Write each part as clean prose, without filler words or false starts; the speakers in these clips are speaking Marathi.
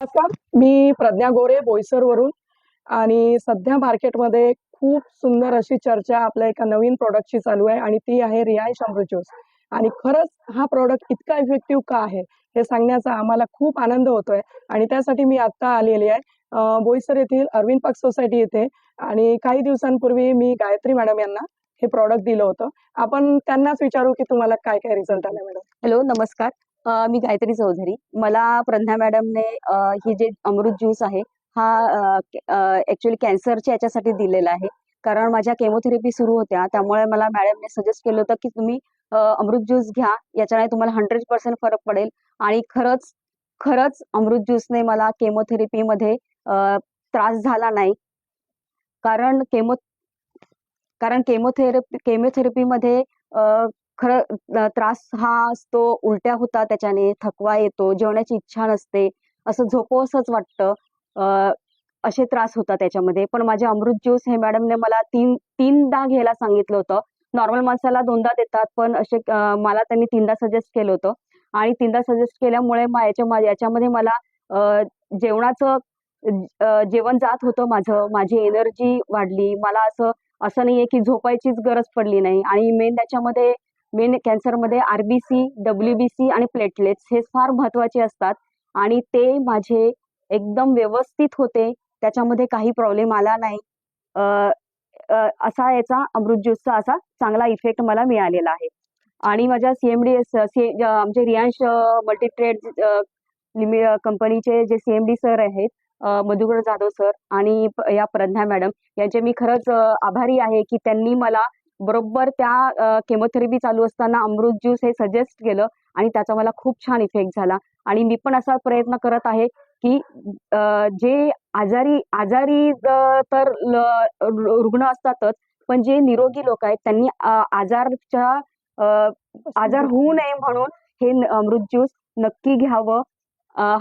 नमस्कार, मी प्रज्ञा गोरे बोईसरवरून आणि सध्या मार्केटमध्ये खूप सुंदर अशी चर्चा आपल्या एका नवीन प्रॉडक्टची चालू आहे आणि ती आहे रियांश अमृत ज्यूस. आणि खरंच हा प्रॉडक्ट इतका इफेक्टिव्ह का आहे हे सांगण्याचा आम्हाला खूप आनंद होतोय आणि त्यासाठी मी आता आलेली आहे बोईसर येथील अरविंद पक्ष सोसायटी येथे. आणि काही दिवसांपूर्वी मी गायत्री मॅडम यांना हे प्रॉडक्ट दिलं होतं. आपण त्यांनाच विचारू की तुम्हाला काय काय रिझल्ट आला मॅडम. हॅलो, नमस्कार. मी गायत्री चौधरी. मला प्रज्ञा मॅडमने हे जे अमृत ज्यूस आहे हा ऍक्च्युली कॅन्सरच्या याच्यासाठी दिलेला आहे. कारण माझ्या केमोथेरपी सुरू होत्या, त्यामुळे मला मॅडमने सजेस्ट केलं होतं की तुम्ही अमृत ज्यूस घ्या, याच्याने तुम्हाला 100% फरक पडेल. आणि खरंच खरंच अमृत ज्यूसने मला केमोथेरपीमध्ये त्रास झाला नाही. कारण केमोथेरपीमध्ये खरं त्रास हा असतो, उलट्या होता, त्याच्याने थकवा येतो, जेवणाची इच्छा नसते, असं झोपवसंच वाटतं, असे त्रास होतात त्याच्यामध्ये. पण माझे अमृत ज्यूस हे मॅडमने मला तीनदा घ्यायला सांगितलं होतं. नॉर्मल माणसाला 2दा देतात, पण असे मला त्यांनी 3दा सजेस्ट केलं होतं. आणि 3दा सजेस्ट केल्यामुळे याच्यामध्ये मला जेवणाचं जेवण जात होतं, माझी एनर्जी वाढली. मला असं नाहीये की झोपायचीच गरज पडली नाही. आणि मेन कॅन्सरमध्ये आरबीसी, डब्ल्यूबीसी आणि प्लेटलेट्स हे फार महत्वाचे असतात आणि ते माझे एकदम व्यवस्थित होते. त्याच्यामध्ये काही प्रॉब्लेम आला नाही. असा याचा अमृत ज्यूसचा असा चांगला इफेक्ट मला मिळालेला आहे. आणि माझ्या आमचे रियांश मल्टीट्रेड कंपनीचे जे सीएमडी सर आहेत, मधुकर जाधव सर आणि या प्रज्ञा मॅडम यांचे मी खरंच आभारी आहे की त्यांनी मला बरोबर त्या केमोथेरपी चालू असताना अमृत ज्यूस हे सजेस्ट केलं आणि त्याचा मला खूप छान इफेक्ट झाला. आणि मी पण असा प्रयत्न करत आहे की जे आजारी तर रुग्ण असतातच, पण जे निरोगी लोक आहेत त्यांनी आजार होऊ नये म्हणून हे अमृत ज्यूस नक्की घ्यावं.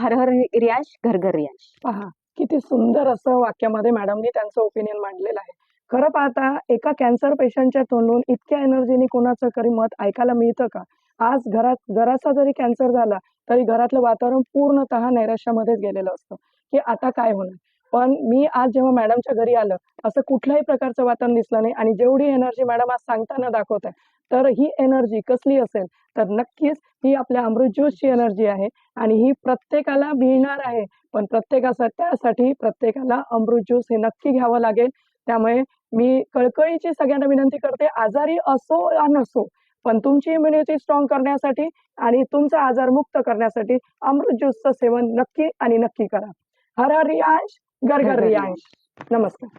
हर हर रियांश, घर घर रियांश. पहा किती सुंदर असं वाक्यामध्ये मॅडमनी त्यांचं ओपिनियन मांडलेलं आहे. खरं पाहता एका कॅन्सर पेशंटच्या तोंडून इतक्या एनर्जीने कोणाचं तरी मत ऐकायला मिळतं का? आज घरात जरासा जरी कॅन्सर झाला तरी घरातलं वातावरण पूर्णतः नैराश्यामध्येच गेलेलं असतं की आता काय होणार. पण मी आज जेव्हा मॅडमच्या घरी आलं असं कुठल्याही प्रकारचं वातावरण दिसलं नाही. आणि जेवढी एनर्जी मॅडम आज सांगताना दाखवत आहे, तर ही एनर्जी कसली असेल तर नक्कीच ही आपल्या अमृत ज्यूसची एनर्जी आहे आणि ही प्रत्येकाला मिळणार आहे. पण त्यासाठी प्रत्येकाला अमृत ज्यूस हे नक्की घ्यावं लागेल. त्यामुळे मी कळकळीची सगळ्यांना विनंती करते, आजारी असो या नसो, पण तुमची इम्युनिटी स्ट्रॉंग करण्यासाठी आणि तुमचा आजार मुक्त करण्यासाठी अमृत ज्यूसचं सेवन नक्की आणि नक्की करा. हर हर रियांश, घर घर रियांश. नमस्कार.